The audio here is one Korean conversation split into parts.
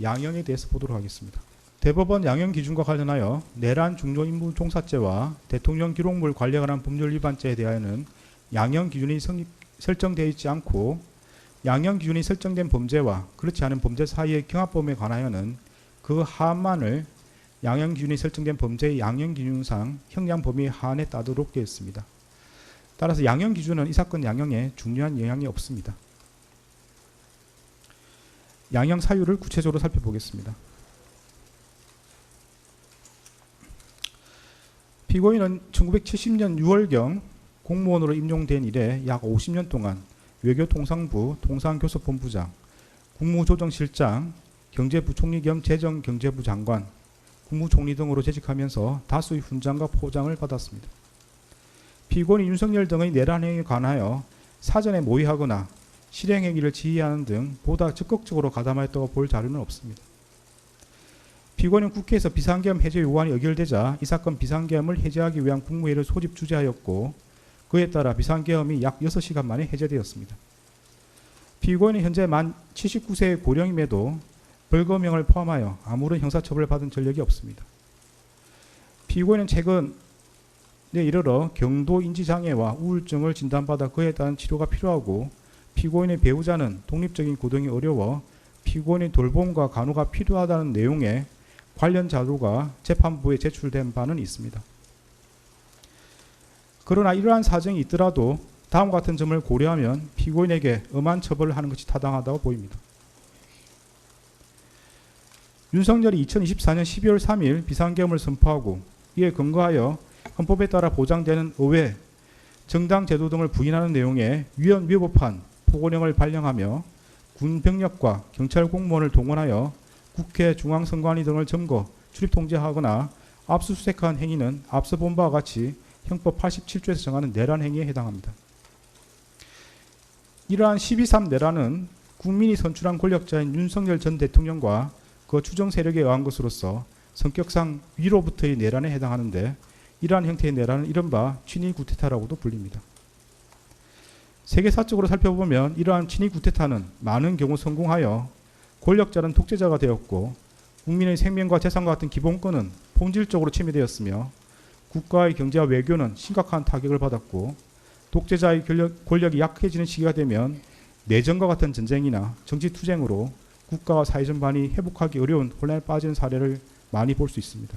양형에 대해서 보도록 하겠습니다. 대법원 양형 기준과 관련하여 내란 중요 임무 종사죄와 대통령 기록물 관리에 관한 법률 위반죄에 대하여는 양형 기준이 설정되어 있지 않고 양형 기준이 설정된 범죄와 그렇지 않은 범죄 사이의 경합범에 관하여는 그 하한만을 양형 기준이 설정된 범죄의 양형 기준상 형량 범위 하한에 따르도록 되어 있습니다. 따라서 양형 기준은 이 사건 양형에 중요한 영향이 없습니다. 양형 사유를 구체적으로 살펴보겠습니다. 피고인은 1970년 6월경 공무원으로 임용된 이래 약 50년 동안 외교통상부 통상교섭본부장, 국무조정실장, 경제부총리 겸 재정경제부 장관, 국무총리 등으로 재직하면서 다수의 훈장과 포장을 받았습니다. 피고인 윤석열 등의 내란 행위에 관하여 사전에 모의하거나 실행행위를 지휘하는 등 보다 적극적으로 가담하였다고 볼 자료는 없습니다. 피고인은 국회에서 비상계엄 해제 요구안이 의결되자 이 사건 비상계엄을 해제하기 위한 국무회의를 소집 주재하였고 그에 따라 비상계엄이 약 6시간 만에 해제되었습니다. 피고인은 현재 만 79세의 고령임에도 벌금형을 포함하여 아무런 형사처벌을 받은 전력이 없습니다. 피고인은 최근에 이르러 경도 인지장애와 우울증을 진단받아 그에 따른 치료가 필요하고 피고인의 배우자는 독립적인 고등이 어려워 피고인의 돌봄과 간호가 필요하다는 내용의 관련 자료가 재판부에 제출된 바는 있습니다. 그러나 이러한 사정이 있더라도 다음과 같은 점을 고려하면 피고인에게 엄한 처벌을 하는 것이 타당하다고 보입니다. 윤석열이 2024년 12월 3일 비상계엄을 선포하고 이에 근거하여 헌법에 따라 보장되는 의회, 정당 제도 등을 부인하는 내용의 위헌위법한 포고령을 발령하며 군 병력과 경찰 공무원을 동원하여 국회 중앙선관위 등을 점거, 출입 통제하거나 압수수색한 행위는 앞서 본 바와 같이 형법 87조에서 정하는 내란 행위에 해당합니다. 이러한 12.3 내란은 국민이 선출한 권력자인 윤석열 전 대통령과 그 추정 세력에 의한 것으로서 성격상 위로부터의 내란에 해당하는데 이러한 형태의 내란은 이른바 친위 구테타라고도 불립니다. 세계사적으로 살펴보면 이러한 친위 구테타는 많은 경우 성공하여 권력자는 독재자가 되었고 국민의 생명과 재산과 같은 기본권은 본질적으로 침해되었으며 국가의 경제와 외교는 심각한 타격을 받았고 독재자의 권력이 약해지는 시기가 되면 내전과 같은 전쟁이나 정치투쟁으로 국가와 사회 전반이 회복하기 어려운 혼란에 빠지는 사례를 많이 볼 수 있습니다.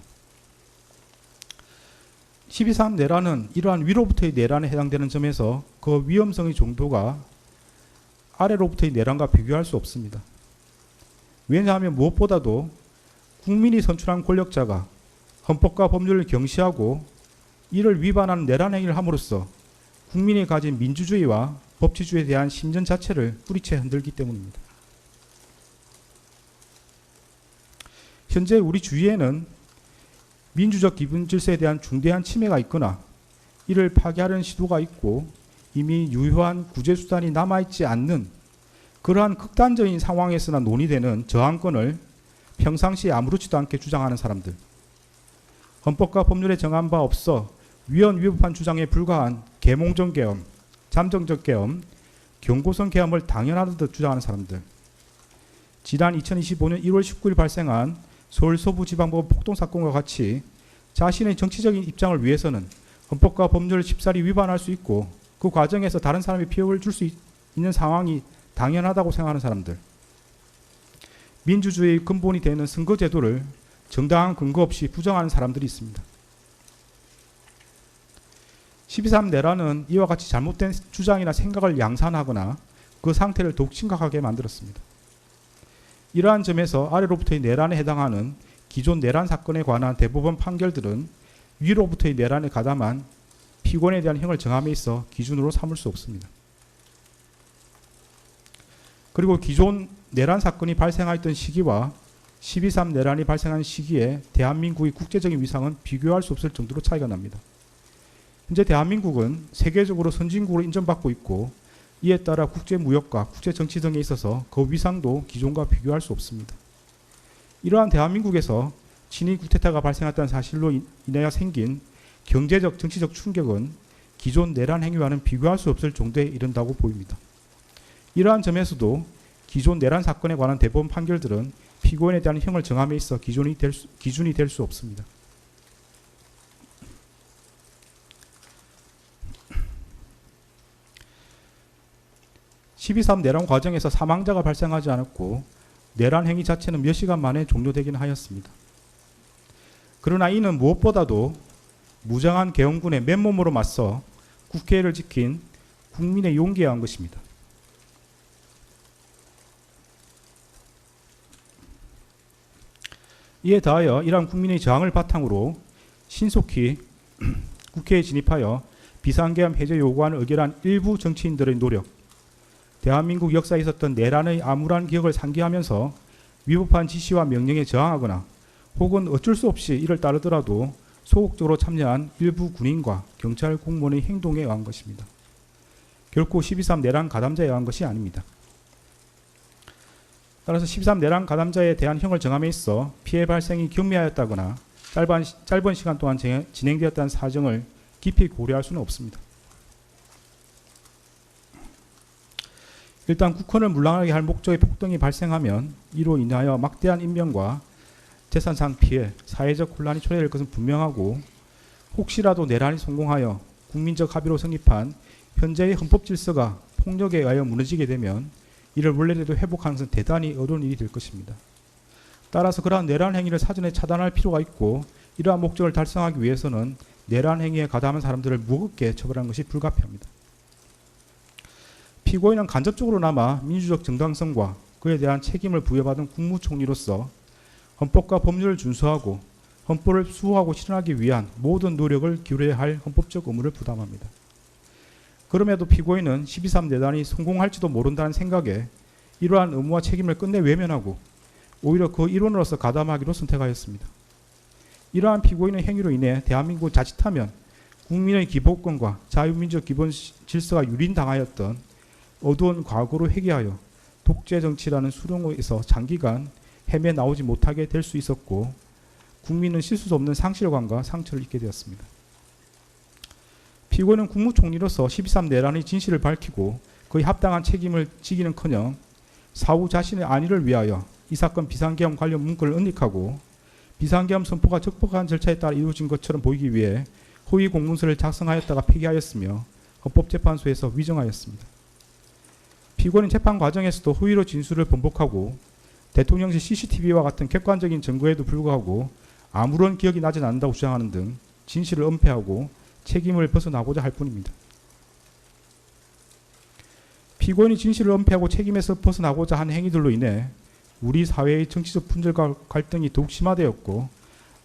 12.3 내란은 이러한 위로부터의 내란에 해당되는 점에서 그 위험성의 정도가 아래로부터의 내란과 비교할 수 없습니다. 왜냐하면 무엇보다도 국민이 선출한 권력자가 헌법과 법률을 경시하고 이를 위반하는 내란 행위를 함으로써 국민이 가진 민주주의와 법치주의에 대한 신전 자체를 뿌리채 흔들기 때문입니다. 현재 우리 주위에는 민주적 기본 질서에 대한 중대한 침해가 있거나 이를 파괴하려는 시도가 있고 이미 유효한 구제수단이 남아있지 않는 그러한 극단적인 상황에서나 논의되는 저항권을 평상시에 아무렇지도 않게 주장하는 사람들, 헌법과 법률에 정한 바 없어 위헌위법한 주장에 불과한 계몽적 계엄, 잠정적 계엄, 경고성 계엄을 당연하듯 주장하는 사람들, 지난 2025년 1월 19일 발생한 서울 서부지방법원 폭동사건과 같이 자신의 정치적인 입장을 위해서는 헌법과 법률을 쉽사리 위반할 수 있고 그 과정에서 다른 사람이 피해를 줄 수 있는 상황이 당연하다고 생각하는 사람들, 민주주의의 근본이 되는 선거제도를 정당한 근거 없이 부정하는 사람들이 있습니다. 12.3 내란은 이와 같이 잘못된 주장이나 생각을 양산하거나 그 상태를 더욱 심각하게 만들었습니다. 이러한 점에서 아래로부터의 내란에 해당하는 기존 내란 사건에 관한 대법원 판결들은 위로부터의 내란에 가담한 피고인에 대한 형을 정함에 있어 기준으로 삼을 수 없습니다. 그리고 기존 내란 사건이 발생하였던 시기와 12.3 내란이 발생한 시기에 대한민국의 국제적인 위상은 비교할 수 없을 정도로 차이가 납니다. 현재 대한민국은 세계적으로 선진국으로 인정받고 있고 이에 따라 국제무역과 국제정치 등에 있어서 그 위상도 기존과 비교할 수 없습니다. 이러한 대한민국에서 친위 구테타가 발생했다는 사실로 인하여 생긴 경제적, 정치적 충격은 기존 내란 행위와는 비교할 수 없을 정도에 이른다고 보입니다. 이러한 점에서도 기존 내란 사건에 관한 대법원 판결들은 피고인에 대한 형을 정함에 있어 기준이 될 수 없습니다. (12.3) 내란 과정에서 사망자가 발생하지 않았고 내란 행위 자체는 몇 시간 만에 종료되긴 하였습니다. 그러나 이는 무엇보다도 무장한 계엄군의 맨몸으로 맞서 국회를 지킨 국민의 용기에 의한 것입니다. 이에 더하여 이러한 국민의 저항을 바탕으로 신속히 국회에 진입하여 비상계엄 해제 요구안을 의결한 일부 정치인들의 노력, 대한민국 역사에 있었던 내란의 암울한 기억을 상기하면서 위법한 지시와 명령에 저항하거나 혹은 어쩔 수 없이 이를 따르더라도 소극적으로 참여한 일부 군인과 경찰 공무원의 행동에 의한 것입니다. 결코 12.3 내란 가담자에 의한 것이 아닙니다. 따라서 12.3 내란 가담자에 대한 형을 정함에 있어 피해 발생이 경미하였다거나 짧은 시간 동안 진행되었다는 사정을 깊이 고려할 수는 없습니다. 일단 국헌을 물랑하게 할 목적의 폭동이 발생하면 이로 인하여 막대한 인명과 재산상 피해, 사회적 혼란이 초래될 것은 분명하고 혹시라도 내란이 성공하여 국민적 합의로 성립한 현재의 헌법 질서가 폭력에 의하여 무너지게 되면 이를 원래대로 회복하는 것은 대단히 어려운 일이 될 것입니다. 따라서 그러한 내란 행위를 사전에 차단할 필요가 있고 이러한 목적을 달성하기 위해서는 내란 행위에 가담한 사람들을 무겁게 처벌하는 것이 불가피합니다. 피고인은 간접적으로나마 민주적 정당성과 그에 대한 책임을 부여받은 국무총리로서 헌법과 법률을 준수하고 헌법을 수호하고 실현하기 위한 모든 노력을 기울여야 할 헌법적 의무를 부담합니다. 그럼에도 피고인은 12.3 내란이 성공할지도 모른다는 생각에 이러한 의무와 책임을 끝내 외면하고 오히려 그 일원으로서 가담하기로 선택하였습니다. 이러한 피고인의 행위로 인해 대한민국은 자칫하면 국민의 기본권과 자유민주적 기본 질서가 유린당하였던 어두운 과거로 회귀하여 독재 정치라는 수렁에서 장기간 헤매 나오지 못하게 될 수 있었고 국민은 씻을 수 없는 상실감과 상처를 입게 되었습니다. 피고인은 국무총리로서 12.3 내란의 진실을 밝히고 그의 합당한 책임을 지기는커녕 사후 자신의 안위를 위하여 이 사건 비상계엄 관련 문건을 은닉하고 비상계엄 선포가 적법한 절차에 따라 이루어진 것처럼 보이기 위해 허위 공문서를 작성하였다가 폐기하였으며 헌법재판소에서 위정하였습니다. 피고인은 재판 과정에서도 허위로 진술을 번복하고 대통령실 CCTV와 같은 객관적인 증거에도 불구하고 아무런 기억이 나지 않는다고 주장하는 등 진실을 은폐하고 책임을 벗어나고자 할 뿐입니다. 피고인이 진실을 은폐하고 책임에서 벗어나고자 한 행위들로 인해 우리 사회의 정치적 분열과 갈등이 더욱 심화되었고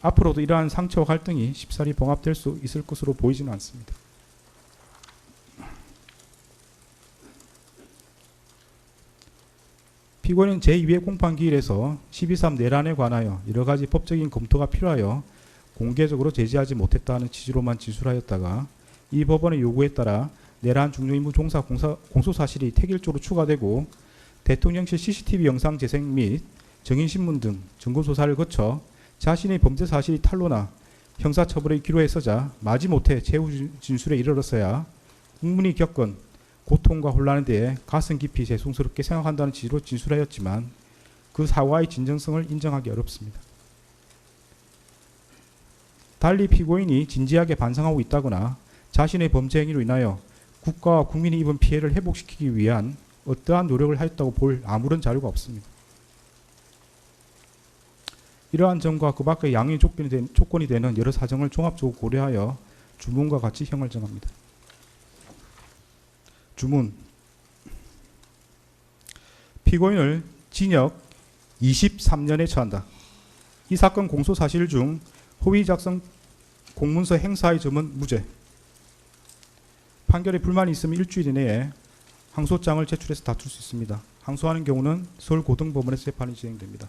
앞으로도 이러한 상처와 갈등이 쉽사리 봉합될 수 있을 것으로 보이지는 않습니다. 피고인은 제2회 공판기일에서 12.3 내란에 관하여 여러가지 법적인 검토가 필요하여 공개적으로 제지하지 못했다는 취지로만 진술하였다가 이 법원의 요구에 따라 내란 중요임무 종사 공소사실이 택일조로 추가되고 대통령실 CCTV 영상 재생 및 정인신문 등 증거조사를 거쳐 자신의 범죄 사실이 탄로나 형사처벌의 기로에 서자 마지못해 최후 진술에 이르러서야 국민이 겪은 고통과 혼란에 대해 가슴 깊이 죄송스럽게 생각한다는 취지로 진술하였지만 그 사과의 진정성을 인정하기 어렵습니다. 달리 피고인이 진지하게 반성하고 있다거나 자신의 범죄 행위로 인하여 국가와 국민이 입은 피해를 회복시키기 위한 어떠한 노력을 하였다고 볼 아무런 자료가 없습니다. 이러한 점과 그 밖의 양형의 조건이 되는 여러 사정을 종합적으로 고려하여 주문과 같이 형을 정합니다. 주문. 피고인을 징역 23년에 처한다. 이 사건 공소 사실 중 허위 작성 공문서 행사의 점은 무죄. 판결에 불만이 있으면 일주일 이내에 항소장을 제출해서 다툴 수 있습니다. 항소하는 경우는 서울고등법원에서 재판이 진행됩니다.